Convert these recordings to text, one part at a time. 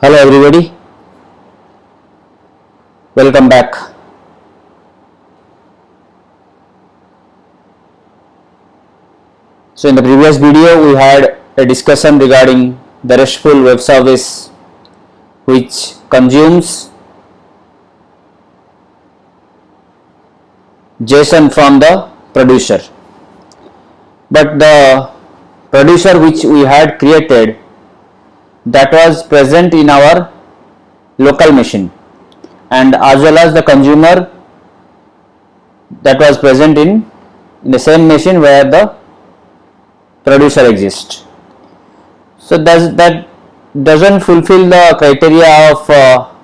Hello everybody, welcome back. So in the previous video we had a discussion regarding the RESTful web service which consumes JSON from the producer. But the producer which we had created, that was present in our local machine, and as well as the consumer that was present in the same machine where the producer exists. So that doesn't fulfill the criteria of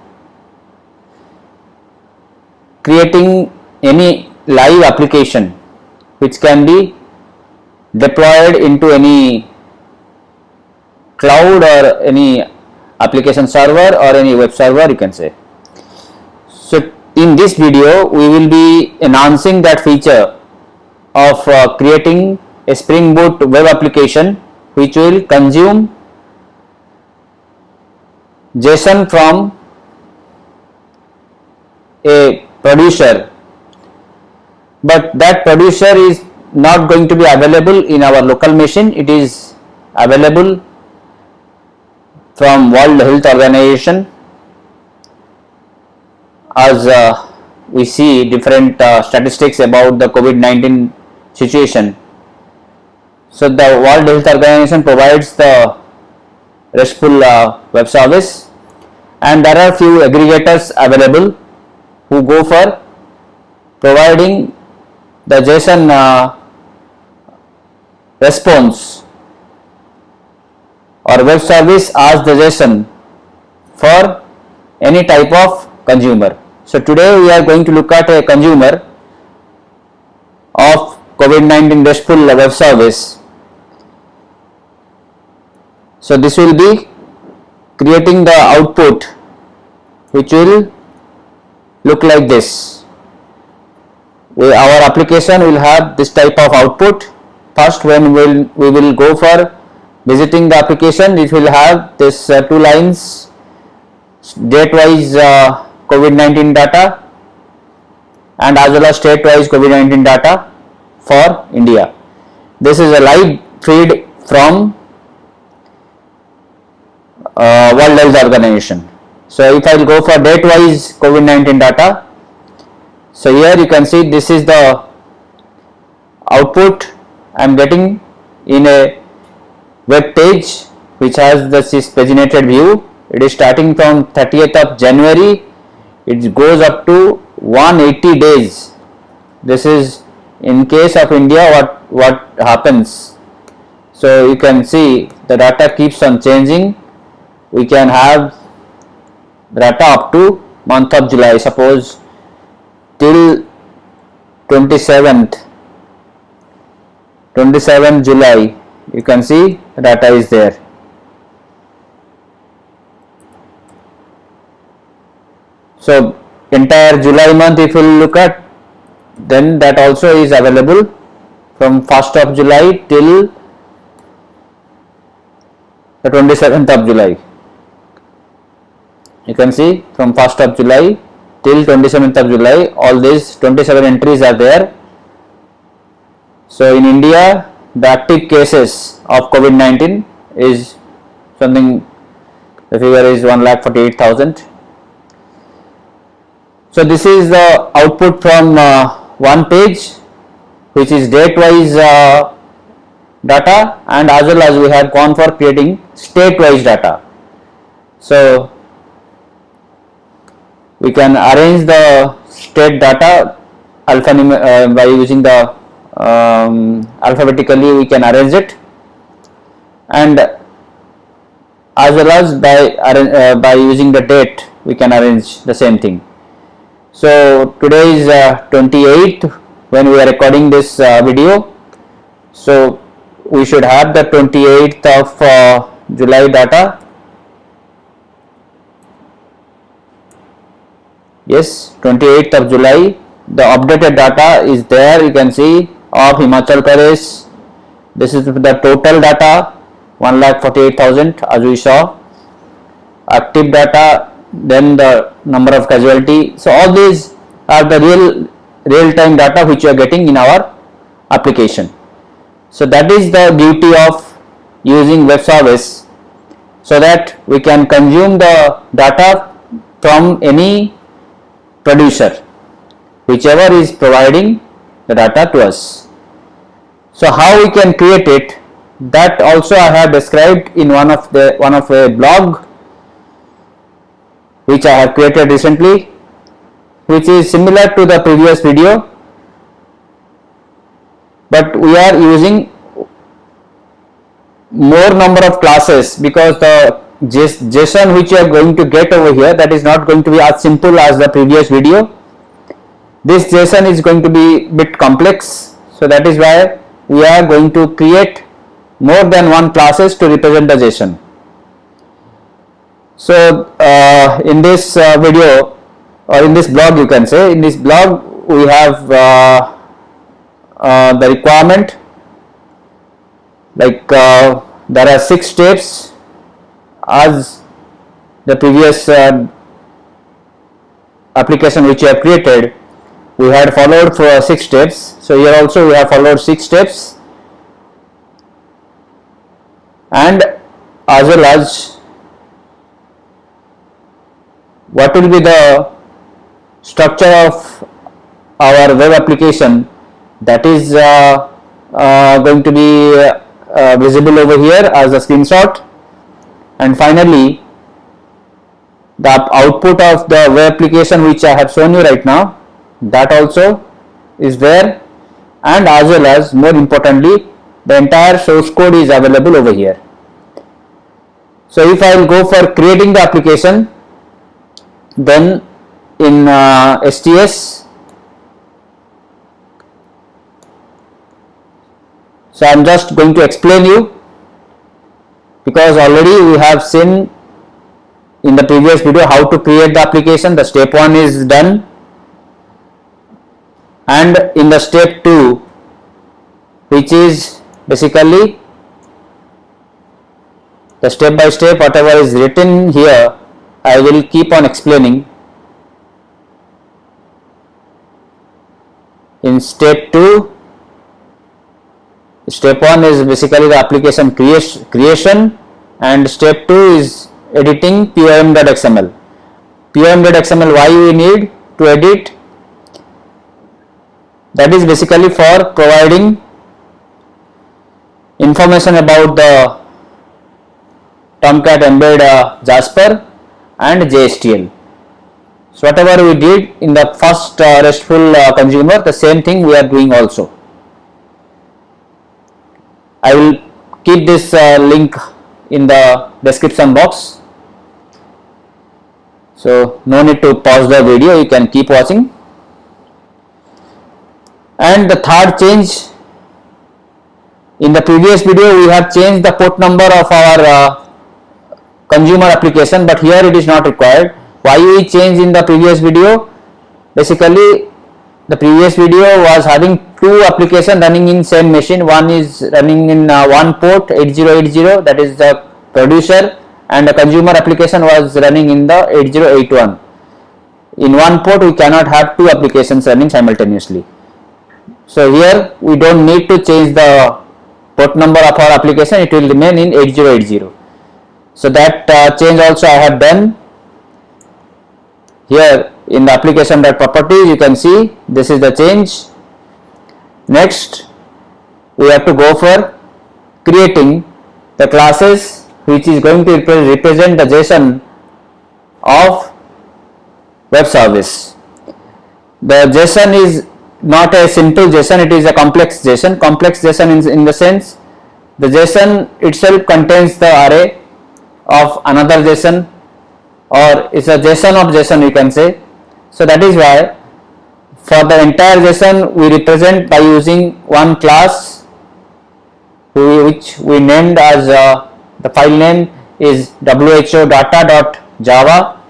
creating any live application which can be deployed into any cloud or any application server or any web server, you can say. So in this video we will be enhancing that feature of creating a Spring Boot web application which will consume JSON from a producer, but that producer is not going to be available in our local machine. It is available from World Health Organization, as we see different statistics about the COVID-19 situation. So the World Health Organization provides the RESTful web service, and there are few aggregators available who go for providing the JSON response or web service as the JSON for any type of consumer. So today we are going to look at a consumer of COVID-19 RESTful web service. So this will be creating the output which will look like this. Our application will have this type of output. First, when we will go for visiting the application, it will have this two lines, date wise COVID-19 data and as well as state wise COVID-19 data for India. This is a live feed from World Health Organization. So if I will go for date wise COVID-19 data, so here you can see this is the output I am getting in a web page which has this paginated view. It is starting from 30th of January, it goes up to 180 days. This is in case of India what happens. So you can see the data keeps on changing. We can have data up to month of July, suppose till 27th July, you can see the data is there. So entire July month if you look at, then that also is available from 1st of July till the 27th of July. You can see from 1st of July till 27th of July, all these 27 entries are there. So in India, the active cases of COVID-19 is something, the figure is 1,48,000. So this is the output from one page which is date wise data, and as well as we have gone for creating state wise data. So we can arrange the state data by using the alphabetically we can arrange it, and as well as by using the date we can arrange the same thing. So today is 28th when we are recording this video, so we should have the 28th of July data. Yes, 28th of July, the updated data is there. You can see of Himachal Pradesh, this is the total data 1,48,000 as we saw, active data, then the number of casualty. So all these are the real-time data which you are getting in our application. So that is the beauty of using web service, so that we can consume the data from any producer, whichever is providing the data to us. So how we can create it, that also I have described in one of a blog which I have created recently, which is similar to the previous video, but we are using more number of classes, because the JSON which you are going to get over here, that is not going to be as simple as the previous video. This JSON is going to be bit complex, so that is why we are going to create more than one classes to represent the JSON. So in this video, or in this blog, you can say, in this blog we have the requirement, like there are 6 steps as the previous application which you have created. We had followed for 6 steps, so here also we have followed 6 steps, and as well as what will be the structure of our web application, that is going to be visible over here as a screenshot. And finally, the output of the web application which I have shown you right now, that also is there, and as well as, more importantly, the entire source code is available over here. So if I will go for creating the application, then in STS, so I am just going to explain you, because already we have seen in the previous video how to create the application. The step 1 is done, and in the step 2, which is basically the step by step, whatever is written here, I will keep on explaining. In step 2, step 1 is basically the application creation, and step 2 is editing pom.xml. pom.xml, why we need to edit? That is basically for providing information about the Tomcat Embed Jasper and JSTL. So whatever we did in the first RESTful consumer, the same thing we are doing also. I will keep this link in the description box, so no need to pause the video, you can keep watching. And the third change, in the previous video we have changed the port number of our consumer application, but here it is not required. Why we changed in the previous video? Basically, the previous video was having 2 applications running in same machine. One is running in one port 8080, that is the producer, and the consumer application was running in the 8081. In one port we cannot have 2 applications running simultaneously. So here we don't need to change the port number of our application, it will remain in 8080. So that change also I have done. Here in the application.properties, you can see this is the change. Next, we have to go for creating the classes which is going to represent the JSON of web service. The JSON is not a simple JSON, it is a complex JSON. Complex JSON in the sense, the JSON itself contains the array of another JSON, or it's a JSON of JSON, you can say. So that is why for the entire JSON we represent by using one class which we named as the file name is whodata.java.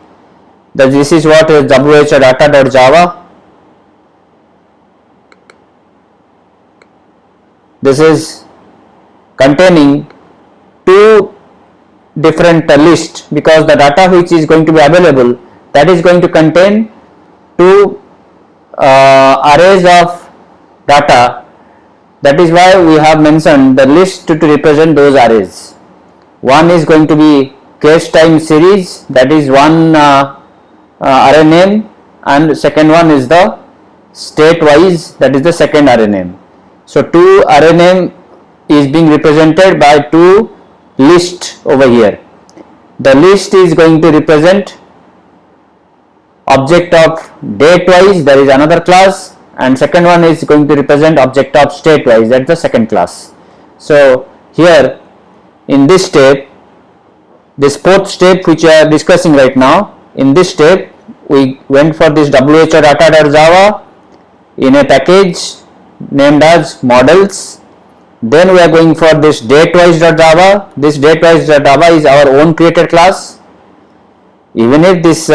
This is what is whodata.java. This is containing 2 different list, because the data which is going to be available, that is going to contain two arrays of data. That is why we have mentioned the list to represent those arrays. One is going to be case time series, that is one array name, and second one is the state wise, that is the second array name. So two array name is being represented by two list over here. The list is going to represent object of date wise, there is another class, and second one is going to represent object of state wise, that is the second class. So here in this step, this fourth step which we are discussing right now, in this step we went for this who data.java in a package named as models. Then we are going for this datewise.java. This datewise.java is our own created class. Even if this who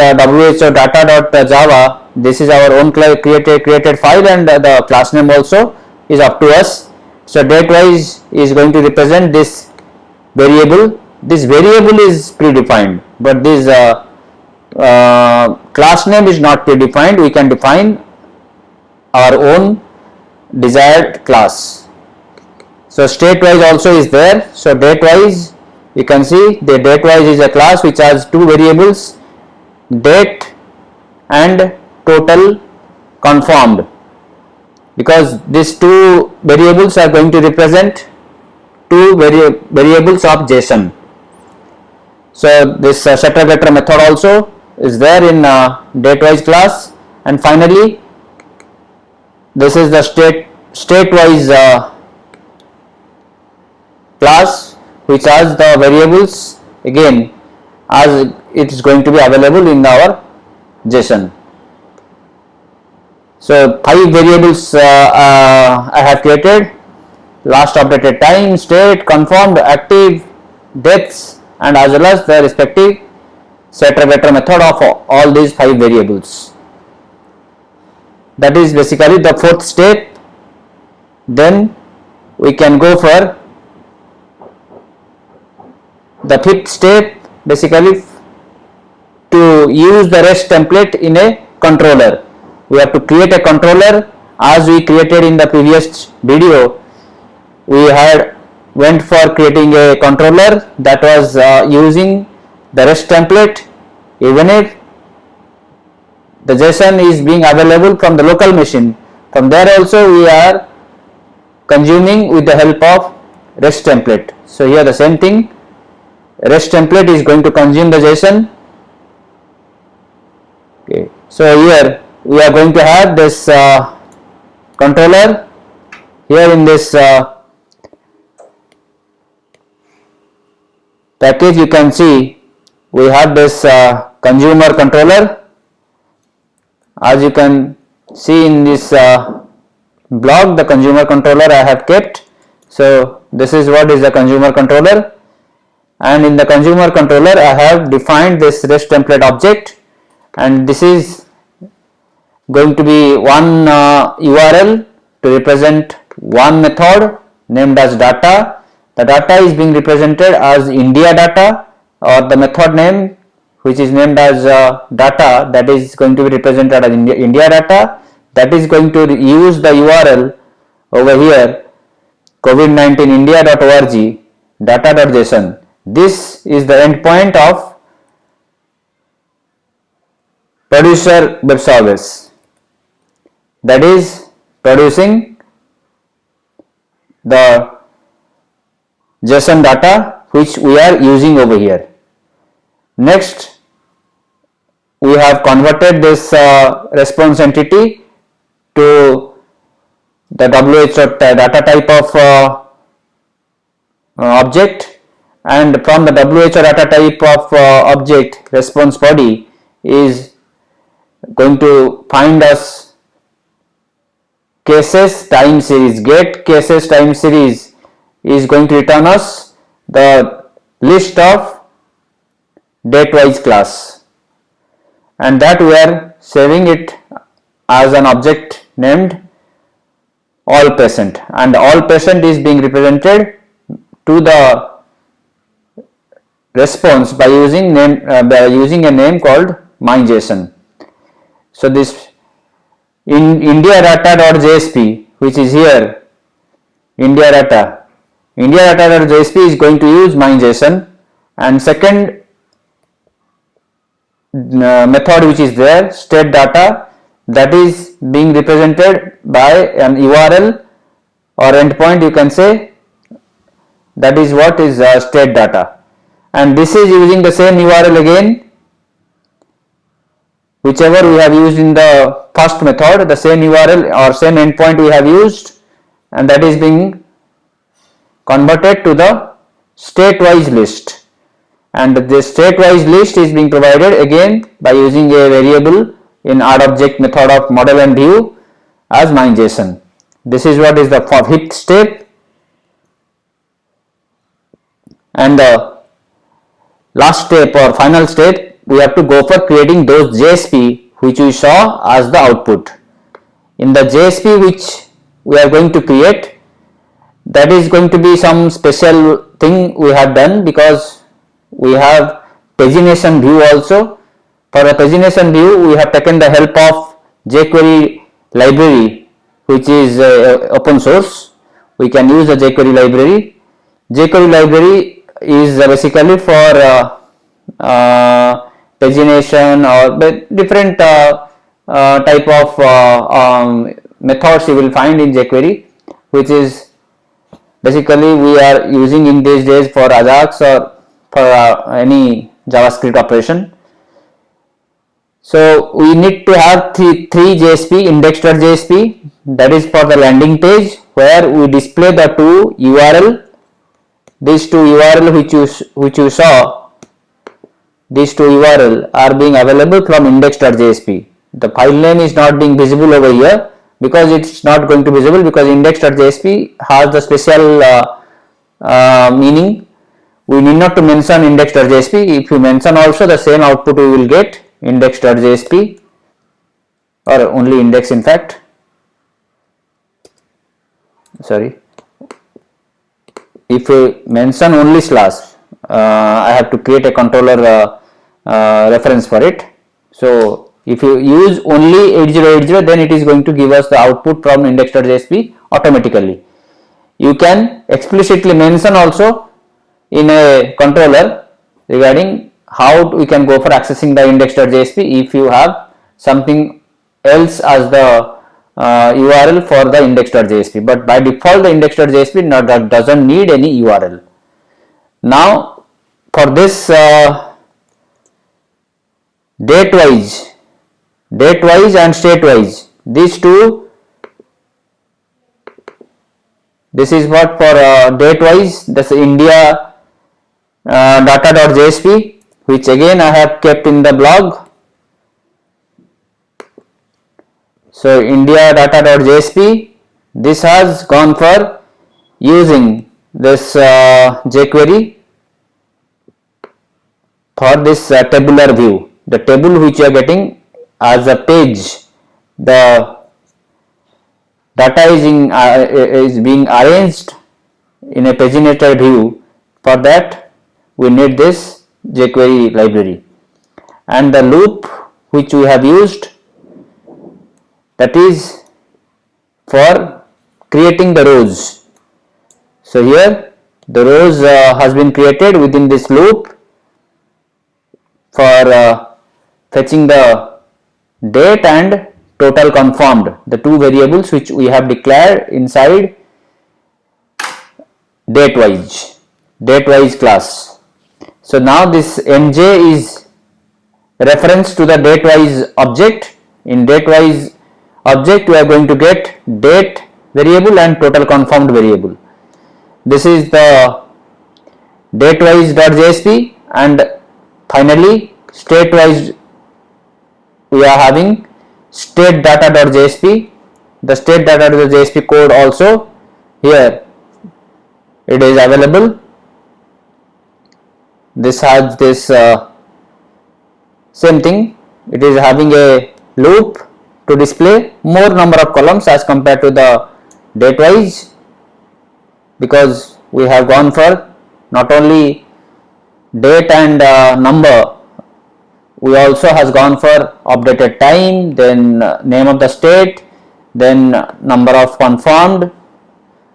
data.java, this is our own created file, and the class name also is up to us. So datewise is going to represent this variable. This variable is predefined, but this class name is not predefined. We can define our own desired class. So statewise also is there. So datewise, you can see the datewise is a class which has two variables, date and total confirmed, because these two variables are going to represent two variables of JSON. So this setter getter method also is there in datewise class, and finally this is the statewise class which has the variables again as it is going to be available in our JSON. So 5 variables I have created: last updated time, state, confirmed, active, depths, and as well as the respective setter getter method of all these 5 variables. That is basically the fourth step. Then we can go for the fifth step, basically to use the REST template in a controller. We have to create a controller. As we created in the previous video, we had went for creating a controller that was using the REST template. Even if the JSON is being available from the local machine, from there also we are consuming with the help of REST template. So here the same thing, REST template is going to consume the JSON. Okay. So here we are going to have this controller. Here in this package you can see we have this consumer controller. As you can see in this blog, the consumer controller I have kept. So this is what is the consumer controller, and in the consumer controller I have defined this REST template object, and this is going to be one URL to represent one method named as data. The data is being represented as India data, or the method name which is named as data, that is going to be represented as India data. That is going to use the URL over here, covid19india.org data.json. This is the endpoint of producer web service, that is producing the JSON data which we are using over here. Next, we have converted this response entity to the wh data type of object, and from the wh data type of object, response body is going to find us cases time series. Get cases time series is going to return us the list of datewise class, and that we are saving it as an object named all patient, and all patient is being represented to the response by using a name called MyJSON. So this in IndiaData.jsp, which is here, IndiaData.jsp is going to use MyJSON, and second method which is there, state data, that is being represented by an URL or endpoint, you can say, that is what is state data, and this is using the same URL again, whichever we have used in the first method, the same URL or same endpoint we have used, and that is being converted to the state-wise list, and this state-wise list is being provided again by using a variable in add-object method of model and view as MyJSON. This is what is the fifth step, and the last step or final step, we have to go for creating those JSP which we saw as the output. In the JSP which we are going to create, that is going to be some special thing we have done, because we have pagination view also. For the pagination view, we have taken the help of jQuery library, which is open source. We can use the jQuery library. jQuery library is basically for pagination or different type of methods you will find in jQuery, which is basically we are using in these days for Ajax or for any JavaScript operation. So we need to have three JSP, index.jsp, that is for the landing page, where we display the two URL, these two URL which you saw, these two URL are being available from index.jsp. The file name is not being visible over here because it's not going to be visible, because index.jsp has the special meaning. We need not to mention index.jsp. If you mention also, the same output we will get, index.jsp, or only index in fact. Sorry. If we mention only slash, I have to create a controller reference for it. So if you use only 8080, then it is going to give us the output from index.jsp automatically. You can explicitly mention also in a controller regarding how we can go for accessing the index.jsp if you have something else as the URL for the index.jsp, but by default the index.jsp doesn't need any URL. Now for this date wise and state wise, these two, this is what for date wise, this India data.jsp, which again I have kept in the blog. So India data.jsp, this has gone for using this jQuery for this tabular view, the table which you are getting as a page. The data is being arranged in a paginated view. For that we need this jQuery library, and the loop which we have used, that is for creating the rows. So here the rows has been created within this loop for fetching the date and total confirmed, the two variables which we have declared inside date wise class. So now this mj is reference to the date wise object. In date wise object we are going to get date variable and total confirmed variable. This is the datewise.jsp, and finally statewise we are having state data.jsp. The state data.jsp code also here it is available. This has this same thing, it is having a loop to display more number of columns as compared to the datewise, because we have gone for not only date and number, we also has gone for updated time, then name of the state, then number of confirmed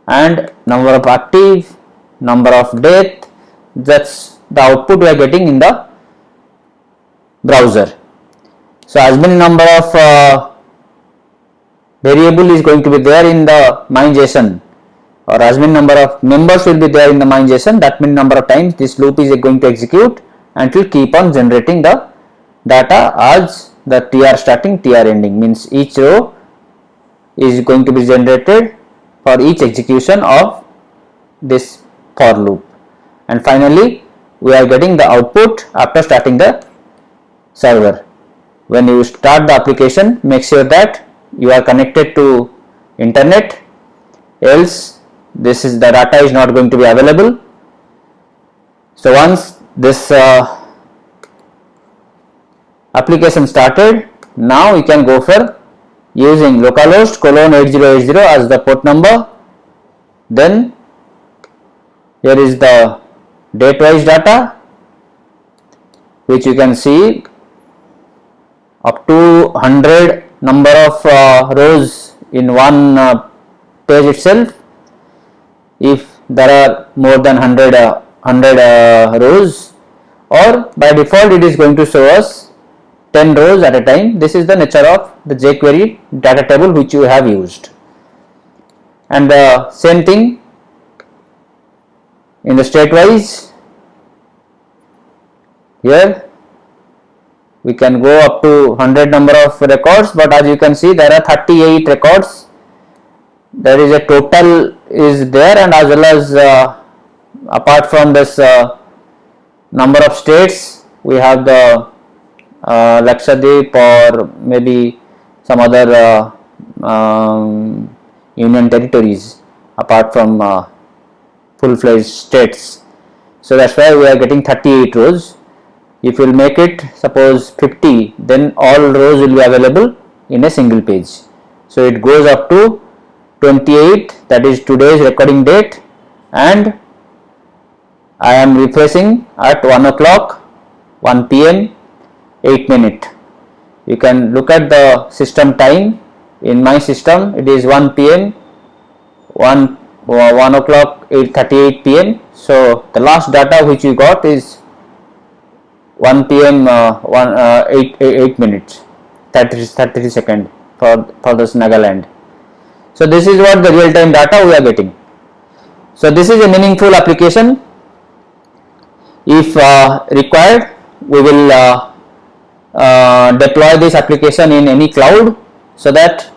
and number of active, number of death. That's the output we are getting in the browser. So as many number of variable is going to be there in the MindJSON, or as many number of members will be there in the MindJSON, that many number of times this loop is going to execute and it will keep on generating the data as the tr starting tr ending, means each row is going to be generated for each execution of this for loop, and finally we are getting the output after starting the server. When you start the application, make sure that you are connected to internet, else this is the data is not going to be available. So once this application started, now you can go for using localhost :8080 as the port number. Then here is the date wise data, which you can see up to 100 number of rows in one page itself. If there are more than 100 rows, or by default it is going to show us 10 rows at a time. This is the nature of the jQuery data table which you have used. And the same thing in the state wise, here we can go up to 100 number of records, but as you can see there are 38 records. There is a total is there, and as well as apart from this number of states, we have the Lakshadweep or maybe some other union territories apart from full-fledged states. So that's why we are getting 38 rows. If you will make it suppose 50, then all rows will be available in a single page. So it goes up to 28, that is today's recording date, and I am refreshing at 1 o'clock 1 p.m. 8 minutes. You can look at the system time. In my system it is 1 p.m. 1 o'clock 8:38 p.m. So the last data which you got is 1 p.m. 8 minutes 33 seconds for this Nagaland. So this is what the real time data we are getting. So this is a meaningful application. If required, we will deploy this application in any cloud so that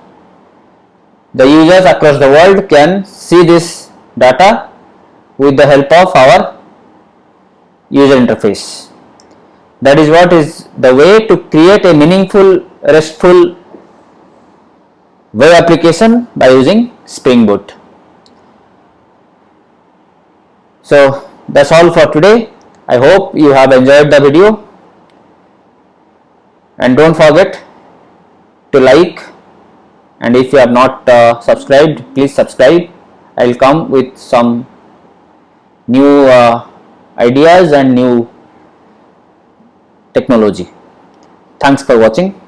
the users across the world can see this data with the help of our user interface. That is what is the way to create a meaningful RESTful web application by using Spring Boot. So that's all for today. I hope you have enjoyed the video, and don't forget to like, and if you have not subscribed, please subscribe. I will come with some new ideas and new technology. Thanks for watching.